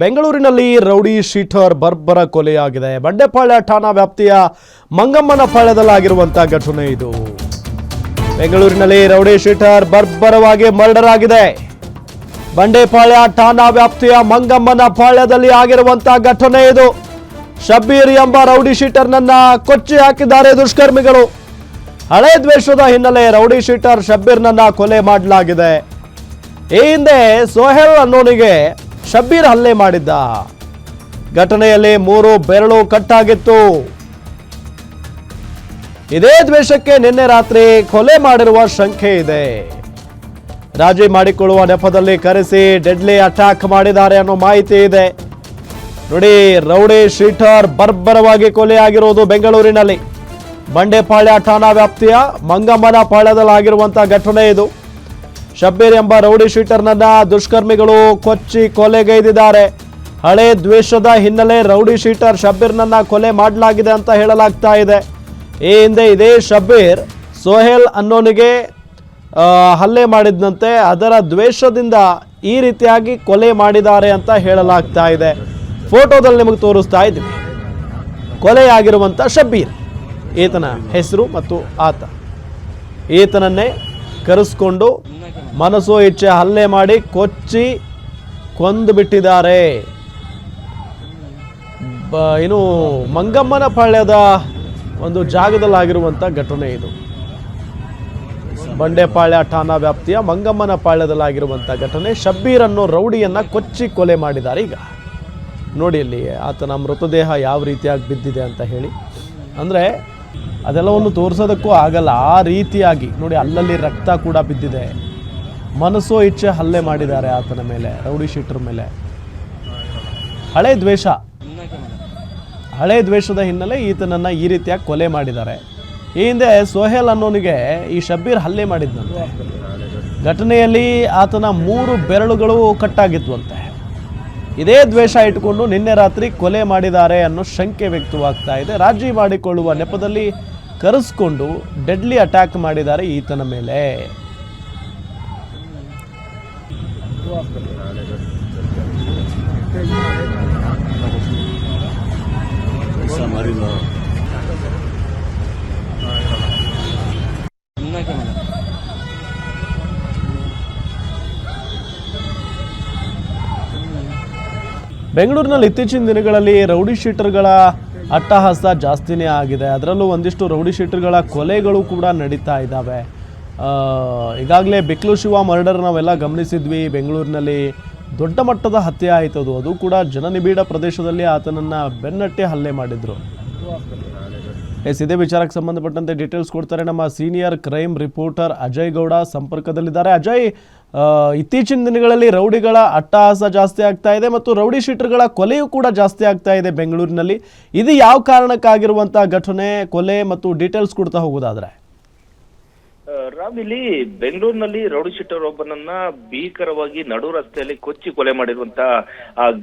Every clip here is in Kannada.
ಬೆಂಗಳೂರಿನಲ್ಲಿ ರೌಡಿ ಶೀಟರ್ ಬರ್ಬರ ಕೊಲೆಯಾಗಿದೆ. ಬಂಡೆಪಾಳ್ಯ ಠಾಣಾ ವ್ಯಾಪ್ತಿಯ ಮಂಗಮ್ಮನ ಪಾಳ್ಯದಲ್ಲಾಗಿರುವಂತಹ ಘಟನೆ ಇದು. ಬೆಂಗಳೂರಿನಲ್ಲಿ ರೌಡಿ ಶೀಟರ್ ಬರ್ಬರವಾಗಿ ಮರ್ಡರ್ ಆಗಿದೆ. ಬಂಡೆಪಾಳ್ಯ ಠಾಣಾ ವ್ಯಾಪ್ತಿಯ ಮಂಗಮ್ಮನ ಪಾಳ್ಯದಲ್ಲಿ ಆಗಿರುವಂತಹ ಘಟನೆ ಇದು. ಶಬ್ಬೀರ್ ಎಂಬ ರೌಡಿ ಶೀಟರ್ನನ್ನ ಕೊಚ್ಚಿ ಹಾಕಿದ್ದಾರೆ ದುಷ್ಕರ್ಮಿಗಳು. ಹಳೆ ದ್ವೇಷದ ಹಿನ್ನೆಲೆ ರೌಡಿ ಶೀಟರ್ ಶಬ್ಬೀರ್ನನ್ನ ಕೊಲೆ ಮಾಡಲಾಗಿದೆ. ಈ ಹಿಂದೆ ಸೋಹೆಲ್ ಅನ್ನೋನಿಗೆ ಶಬ್ಬೀರ್ ಹಲ್ಲೆ ಮಾಡಿದ್ದ. ಘಟನೆಯಲ್ಲಿ 3 ಬೆರಳು ಕಟ್ಟಾಗಿತ್ತು. ಇದೇ ದ್ವೇಷಕ್ಕೆ ನಿನ್ನೆ ರಾತ್ರಿ ಕೊಲೆ ಮಾಡಿರುವ ಶಂಕೆ ಇದೆ. ರಾಜಿ ಮಾಡಿಕೊಳ್ಳುವ ನೆಪದಲ್ಲಿ ಕರೆಸಿ ಡೆಡ್ಲಿ ಅಟ್ಯಾಕ್ ಮಾಡಿದ್ದಾರೆ ಅನ್ನೋ ಮಾಹಿತಿ ಇದೆ. ನೋಡಿ, ರೌಡಿ ಶೀಟರ್ ಬರ್ಬರವಾಗಿ ಕೊಲೆಯಾಗಿರುವುದು ಬೆಂಗಳೂರಿನಲ್ಲಿ ಬಂಡೆಪಾಳ್ಯ ಠಾಣಾ ವ್ಯಾಪ್ತಿಯ ಮಂಗಮ್ಮನ ಪಾಳ್ಯದಲ್ಲಾಗಿರುವಂತಹ ಘಟನೆ ಇದು. ಶಬ್ಬೀರ್ ಎಂಬ ರೌಡಿ ಶೀಟರ್ನನ್ನ ದುಷ್ಕರ್ಮಿಗಳು ಕೊಚ್ಚಿ ಕೊಲೆಗೈದಿದ್ದಾರೆ. ಹಳೆ ದ್ವೇಷದ ಹಿನ್ನೆಲೆ ರೌಡಿ ಶೀಟರ್ ಶಬ್ಬೀರ್ನನ್ನ ಕೊಲೆ ಮಾಡಲಾಗಿದೆ ಅಂತ ಹೇಳಲಾಗ್ತಾ ಇದೆ. ಈ ಹಿಂದೆ ಇದೇ ಶಬ್ಬೀರ್ ಸೋಹೆಲ್ ಅನ್ನೋನಿಗೆ ಹಲ್ಲೆ ಮಾಡಿದ್ದಂತೆ. ಅದರ ದ್ವೇಷದಿಂದ ಈ ರೀತಿಯಾಗಿ ಕೊಲೆ ಮಾಡಿದ್ದಾರೆ ಅಂತ ಹೇಳಲಾಗ್ತಾ ಇದೆ. ಫೋಟೋದಲ್ಲಿ ನಿಮಗೆ ತೋರಿಸ್ತಾ ಇದ್ದೀವಿ ಕೊಲೆಯಾಗಿರುವಂಥ ಶಬ್ಬೀರ್, ಈತನ ಹೆಸರು ಮತ್ತು ಈತನನ್ನೇ ಕರೆಸ್ಕೊಂಡು ಮನಸೋ ಇಚ್ಛೆ ಹಲ್ಲೆ ಮಾಡಿ ಕೊಚ್ಚಿ ಕೊಂದು ಬಿಟ್ಟಿದ್ದಾರೆ. ಇನ್ನು ಮಂಗಮ್ಮನ ಪಾಳ್ಯದ ಒಂದು ಜಾಗದಲ್ಲಾಗಿರುವಂಥ ಘಟನೆ ಇದು. ಬಂಡೆಪಾಳ್ಯ ಠಾಣಾ ವ್ಯಾಪ್ತಿಯ ಮಂಗಮ್ಮನ ಪಾಳ್ಯದಲ್ಲಾಗಿರುವಂಥ ಘಟನೆ. ಶಬ್ಬೀರ್ ಅನ್ನೋ ರೌಡಿಯನ್ನ ಕೊಚ್ಚಿ ಕೊಲೆ ಮಾಡಿದ್ದಾರೆ. ಈಗ ನೋಡಿ ಅಲ್ಲಿ ಆತನ ಮೃತದೇಹ ಯಾವ ರೀತಿಯಾಗಿ ಬಿದ್ದಿದೆ ಅಂತ ಹೇಳಿ, ಅಂದರೆ ಅದೆಲ್ಲವನ್ನು ತೋರಿಸೋದಕ್ಕೂ ಆಗಲ್ಲ. ಆ ರೀತಿಯಾಗಿ ನೋಡಿ, ಅಲ್ಲಲ್ಲಿ ರಕ್ತ ಕೂಡ ಬಿದ್ದಿದೆ. ಮನಸ್ಸೋ ಇಚ್ಛೆ ಹಲ್ಲೆ ಮಾಡಿದ್ದಾರೆ ಆತನ ಮೇಲೆ, ರೌಡಿ ಶೀಟರ್ ಮೇಲೆ. ಹಳೆ ದ್ವೇಷದ ಹಿನ್ನೆಲೆ ಈತನನ್ನ ಈ ರೀತಿಯಾಗಿ ಕೊಲೆ ಮಾಡಿದ್ದಾರೆ. ಈ ಹಿಂದೆ ಸೋಹೆಲ್ ಅನ್ನೋನಿಗೆ ಈ ಶಬ್ಬೀರ್ ಹಲ್ಲೆ ಮಾಡಿದ್ದಂತೆ. ಘಟನೆಯಲ್ಲಿ ಆತನ 3 ಬೆರಳುಗಳು ಕಟ್ಟಾಗಿದ್ವಂತೆ. ಇದೇ ದ್ವೇಷ ಇಟ್ಕೊಂಡು ನಿನ್ನೆ ರಾತ್ರಿ ಕೊಲೆ ಮಾಡಿದ್ದಾರೆ ಅನ್ನೋ ಶಂಕೆ ವ್ಯಕ್ತವಾಗ್ತಾ ಇದೆ. ರಾಜಿ ಮಾಡಿಕೊಳ್ಳುವ ನೆಪದಲ್ಲಿ ಕರೆಸ್ಕೊಂಡು ಡೆಡ್ಲಿ ಅಟ್ಯಾಕ್ ಮಾಡಿದ್ದಾರೆ ಈತನ ಮೇಲೆ. ಬೆಂಗಳೂರಿನಲ್ಲಿ ಇತ್ತೀಚಿನ ದಿನಗಳಲ್ಲಿ ರೌಡಿ ಶೀಟರ್ಗಳ ಅಟ್ಟಹಾಸ ಜಾಸ್ತಿನೇ ಆಗಿದೆ. ಅದರಲ್ಲೂ ಒಂದಿಷ್ಟು ರೌಡಿ ಶೀಟರ್ಗಳ ಕೊಲೆಗಳು ಕೂಡ ನಡೀತಾ ಇದ್ದಾವೆ. ಈಗಾಗಲೇ ಬಿಕ್ಲು ಶಿವ ಮರ್ಡರ್ ನಾವೆಲ್ಲ ಗಮನಿಸಿದ್ವಿ. ಬೆಂಗಳೂರಿನಲ್ಲಿ ದೊಡ್ಡ ಮಟ್ಟದ ಹತ್ಯೆ ಆಯಿತು. ಅದು ಕೂಡ ಜನನಿಬಿಡ ಪ್ರದೇಶದಲ್ಲಿ ಆತನನ್ನು ಬೆನ್ನಟ್ಟಿ ಹಲ್ಲೆ ಮಾಡಿದ್ರು. ಇದೇ ವಿಚಾರಕ್ಕೆ ಸಂಬಂಧಪಟ್ಟಂತೆ ಡೀಟೇಲ್ಸ್ ಕೊಡ್ತಾರೆ ನಮ್ಮ senior crime reporter Ajay Gowda ಸಂಪರ್ಕದಲ್ಲಿದ್ದಾರೆ. ಅಜಯ್, ಇತ್ತೀಚಿನ ದಿನಗಳಲ್ಲಿ ರೌಡಿಗಳ ಅಟ್ಟಹಾಸ ಜಾಸ್ತಿ ಆಗ್ತಾ ಇದೆ ಮತ್ತು ರೌಡಿ ಶೀಟರ್ಗಳ ಕೊಲೆಯೂ ಕೂಡ ಜಾಸ್ತಿ ಆಗ್ತಾ ಇದೆ ಬೆಂಗಳೂರಿನಲ್ಲಿ. ಇದು ಯಾವ ಕಾರಣಕ್ಕಾಗಿರುವಂತಹ ಘಟನೆ, ಕೊಲೆ ಮತ್ತು ಡೀಟೇಲ್ಸ್ ಕೊಡ್ತಾ ಹೋಗೋದಾದ್ರೆ? ರಾಮ್, ಇಲ್ಲಿ ಬೆಂಗಳೂರಿನಲ್ಲಿ ರೌಡಿ ಶೀಟರ್ ಒಬ್ಬನನ್ನ ಭೀಕರವಾಗಿ ನಡು ರಸ್ತೆಯಲ್ಲಿ ಕೊಚ್ಚಿ ಕೊಲೆ ಮಾಡಿರುವಂತಹ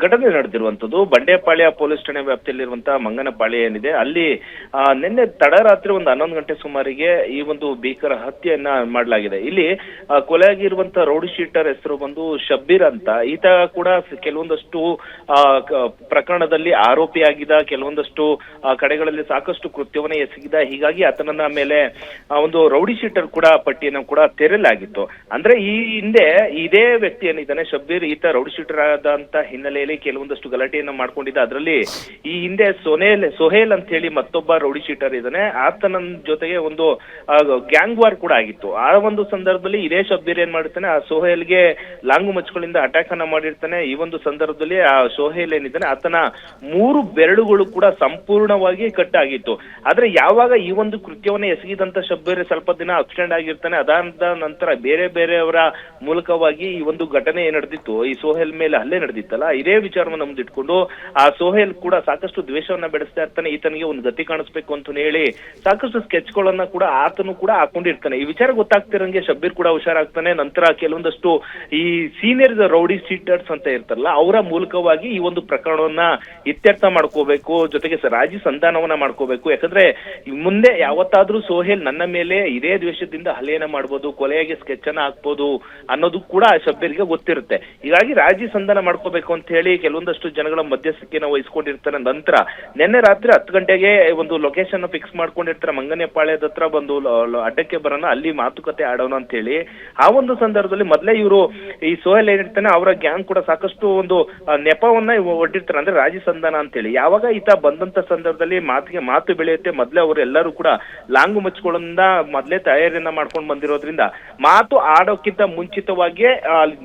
ಘಟನೆ ನಡೆದಿರುವಂತದ್ದು ಬಂಡೆಪಾಳ್ಯ ಪೊಲೀಸ್ ಠಾಣೆ ವ್ಯಾಪ್ತಿಯಲ್ಲಿರುವಂತಹ ಮಂಗನಪಾಳ್ಯ ಏನಿದೆ ಅಲ್ಲಿ ನಿನ್ನೆ ತಡರಾತ್ರಿ ಒಂದು 11 ಗಂಟೆ ಸುಮಾರಿಗೆ ಈ ಒಂದು ಭೀಕರ ಹತ್ಯೆಯನ್ನ ಮಾಡಲಾಗಿದೆ. ಇಲ್ಲಿ ಕೊಲೆಯಾಗಿರುವಂತಹ ರೌಡಿ ಶೀಟರ್ ಹೆಸರು ಬಂದು ಶಬ್ಬೀರ್ ಅಂತ. ಈತ ಕೂಡ ಕೆಲವೊಂದಷ್ಟು ಪ್ರಕರಣದಲ್ಲಿ ಆರೋಪಿಯಾಗಿದ್ದ, ಕೆಲವೊಂದಷ್ಟು ಕಡೆಗಳಲ್ಲಿ ಸಾಕಷ್ಟು ಕೃತ್ಯವನ್ನ ಎಸಗಿದ. ಹೀಗಾಗಿ ಆತನನ್ನ ಮೇಲೆ ಒಂದು ರೌಡಿ ಶೀಟರ್ ಕೂಡ ಪಟ್ಟಿಯನ್ನು ಕೂಡ ತೆರೆಯಲಾಗಿತ್ತು. ಅಂದ್ರೆ ಈ ಹಿಂದೆ ಇದೇ ವ್ಯಕ್ತಿ ಏನಿದ್ದಾನೆ ಶಬ್ಬೀರ್, ಈತ ರೌಡಿ ಶೀಟರ್ ಆದಂತ ಹಿನ್ನೆಲೆಯಲ್ಲಿ ಕೆಲವೊಂದಷ್ಟು ಗಲಾಟೆಯನ್ನ ಮಾಡ್ಕೊಂಡಿದ್ದ. ಅದರಲ್ಲಿ ಈ ಹಿಂದೆ ಸೋಹೇಲ್ ಅಂತ ಹೇಳಿ ಮತ್ತೊಬ್ಬ ರೌಡಿ ಶೀಟರ್ ಇದ್ದಾನೆ. ಆತನ ಜೊತೆಗೆ ಒಂದು ಗ್ಯಾಂಗ್ ವಾರ್ ಕೂಡ ಆಗಿತ್ತು. ಆ ಒಂದು ಸಂದರ್ಭದಲ್ಲಿ ಇದೇ ಶಬ್ಬೀರ್ ಏನ್ ಮಾಡಿರ್ತಾನೆ, ಆ ಸೋಹೇಲ್ಗೆ ಲಾಂಗು ಮಚ್ಚಗಳಿಂದ ಅಟ್ಯಾಕ್ ಅನ್ನ ಮಾಡಿರ್ತಾನೆ. ಈ ಒಂದು ಸಂದರ್ಭದಲ್ಲಿ ಆ ಸೋಹೇಲ್ ಏನಿದ್ದಾನೆ ಆತನ 3 ಬೆರಳುಗಳು ಕೂಡ ಸಂಪೂರ್ಣವಾಗಿ ಕಟ್ಟಾಗಿತ್ತು. ಆದ್ರೆ ಯಾವಾಗ ಈ ಒಂದು ಕೃತ್ಯವನ್ನ ಎಸಗಿದಂತ ಶಬ್ಬೀರ್ ಸ್ವಲ್ಪ ದಿನ ಅಬ್ಸ್ಟೆಂಡ್ ಆಗಿರ್ತಾನೆ, ಅದಾದ ನಂತರ ಬೇರೆಯವರ ಮೂಲಕವಾಗಿ ಈ ಒಂದು ಘಟನೆ ನಡೆದಿತ್ತು, ಈ ಸೋಹೆಲ್ ಮೇಲೆ ಹಲ್ಲೆ ನಡೆದಿತ್ತಲ್ಲ, ಇದೇ ವಿಚಾರವನ್ನು ಮುಂದಿಟ್ಕೊಂಡು ಆ ಸೋಹೆಲ್ ಕೂಡ ಸಾಕಷ್ಟು ದ್ವೇಷವನ್ನ ಬೆಳೆಸ್ತಾ ಇರ್ತಾನೆ. ಈತನಿಗೆ ಒಂದು ಗತಿ ಕಾಣಿಸ್ಬೇಕು ಅಂತ ಹೇಳಿ ಸಾಕಷ್ಟು ಸ್ಕೆಚ್ಗಳನ್ನ ಕೂಡ ಆತನು ಕೂಡ ಹಾಕೊಂಡಿರ್ತಾನೆ. ಈ ವಿಚಾರ ಗೊತ್ತಾಗ್ತಿರಂಗೆ ಶಬ್ಬೀರ್ ಕೂಡ ಹುಷಾರಾಗ್ತಾನೆ. ನಂತರ ಕೆಲವೊಂದಷ್ಟು ಈ ಸೀನಿಯರ್ ರೌಡಿ ಶೀಟರ್ಸ್ ಅಂತ ಇರ್ತಾರಲ್ಲ ಅವರ ಮೂಲಕವಾಗಿ ಈ ಒಂದು ಪ್ರಕರಣವನ್ನ ಇತ್ಯರ್ಥ ಮಾಡ್ಕೋಬೇಕು, ಜೊತೆಗೆ ರಾಜಿ ಸಂಧಾನವನ್ನ ಮಾಡ್ಕೋಬೇಕು. ಯಾಕಂದ್ರೆ ಮುಂದೆ ಯಾವತ್ತಾದ್ರೂ ಸೋಹೆಲ್ ನನ್ನ ಮೇಲೆ ಇದೇ ದ್ವೇಷದ ಉದ್ದೇಶದಿಂದ ಹಲ್ಲೆಯನ್ನ ಮಾಡ್ಬೋದು, ಕೊಲೆಯಾಗಿ ಸ್ಕೆಚ್ ಅನ್ನ ಹಾಕ್ಬೋದು ಅನ್ನೋದು ಕೂಡ ಶಬ್ಬೀರ್ಗೆ ಗೊತ್ತಿರುತ್ತೆ. ಹೀಗಾಗಿ ರಾಜಿ ಸಂಧಾನ ಮಾಡ್ಕೋಬೇಕು ಅಂತ ಹೇಳಿ ಕೆಲವೊಂದಷ್ಟು ಜನಗಳ ಮಧ್ಯಸ್ಥಿಕೆನ ವಹಿಸ್ಕೊಂಡಿರ್ತಾರೆ. ನಂತರ ನಿನ್ನೆ ರಾತ್ರಿ 10 ಗಂಟೆಗೆ ಒಂದು ಲೊಕೇಶನ್ ಫಿಕ್ಸ್ ಮಾಡ್ಕೊಂಡಿರ್ತಾರೆ. ಮಂಗನೆ ಪಾಳ್ಯದ ಹತ್ರ ಬಂದು ಅಡ್ಡಕ್ಕೆ ಬರೋಣ, ಅಲ್ಲಿ ಮಾತುಕತೆ ಆಡೋಣ ಅಂತ ಹೇಳಿ. ಆ ಒಂದು ಸಂದರ್ಭದಲ್ಲಿ ಮೊದಲೇ ಇವರು ಈ ಸೋಹೆಲ್ ಏನಿರ್ತಾನೆ ಅವರ ಗ್ಯಾಂಗ್ ಕೂಡ ಸಾಕಷ್ಟು ಒಂದು ನೆಪವನ್ನ ಒಡ್ಡಿರ್ತಾರೆ, ಅಂದ್ರೆ ರಾಜಿ ಸಂಧಾನ ಅಂತ ಹೇಳಿ. ಯಾವಾಗ ಈತ ಬಂದಂತ ಸಂದರ್ಭದಲ್ಲಿ ಮಾತು ಬೆಳೆಯುತ್ತೆ. ಮೊದಲೇ ಅವರು ಎಲ್ಲರೂ ಕೂಡ ಲಾಂಗು ಮಚ್ಚುಗಳಿಂದ ಮೊದಲೇ ತಯಾರಿಯನ್ನ ಮಾಡ್ಕೊಂಡು ಬಂದಿರೋದ್ರಿಂದ ಮಾತು ಆಡೋಕ್ಕಿಂತ ಮುಂಚಿತವಾಗಿಯೇ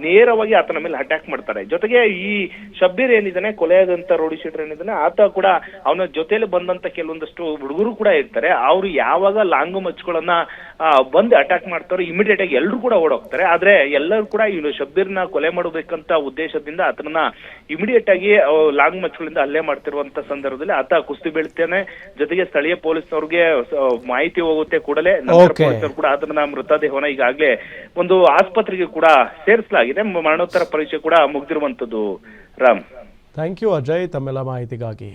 ನೇರವಾಗಿ ಆತನ ಮೇಲೆ ಅಟ್ಯಾಕ್ ಮಾಡ್ತಾರೆ. ಜೊತೆಗೆ ಈ ಶಬ್ಬೀರ್ ಏನಿದ್ದಾನೆ, ಕೊಲೆಯಾದಂತ ರೌಡಿ ಶೀಟರ್ ಏನಿದ್ದಾನೆ, ಆತ ಕೂಡ ಅವನ ಜೊತೆಲಿ ಬಂದಂತ ಕೆಲವೊಂದಷ್ಟು ಹುಡುಗರು ಕೂಡ ಇರ್ತಾರೆ. ಅವರು ಯಾವಾಗ ಲಾಂಗು ಮಚ್ಚುಗಳನ್ನ ಬಂದು ಅಟ್ಯಾಕ್ ಮಾಡ್ತಾರೋ ಇಮಿಡಿಯೇಟ್ ಆಗಿ ಎಲ್ಲರೂ ಕೂಡ ಓಡೋಗ್ತಾರೆ. ಆದ್ರೆ ಎಲ್ಲರೂ ಕೂಡ ಇವನು ಶಬ್ಬೀರ್ನ ಕೊಲೆ ಮಾಡಬೇಕಂತ ಉದ್ದೇಶದಿಂದ ಆತನ ಇಮಿಡಿಯೇಟ್ ಆಗಿ ಲಾಂಗ್ ಮಚ್ಚುಗಳಿಂದ ಹಲ್ಲೆ ಮಾಡ್ತಿರುವಂತ ಸಂದರ್ಭದಲ್ಲಿ ಆತ ಕುಸ್ತಿ ಬೀಳ್ತಾನೆ. ಜೊತೆಗೆ ಸ್ಥಳೀಯ ಪೊಲೀಸ್ನವ್ರಿಗೆ ಮಾಹಿತಿ ಹೋಗುತ್ತೆ. ಕೂಡಲೇ ಪೊಲೀಸರು ಕೂಡ ಆತನ ಮೃತದೇಹವನ್ನ ಈಗಾಗಲೇ ಒಂದು ಆಸ್ಪತ್ರೆಗೆ ಕೂಡ ಸೇರಿಸಲಾಗಿದೆ. ಮರಣೋತ್ತರ ಪರೀಕ್ಷೆ ಕೂಡ ಮುಗ್ದಿರುವಂತದ್ದು. ರಾಮ್, ಥ್ಯಾಂಕ್ ಯು ಅಜಯ್ ತಮ್ಮೆಲ್ಲ ಮಾಹಿತಿಗಾಗಿ.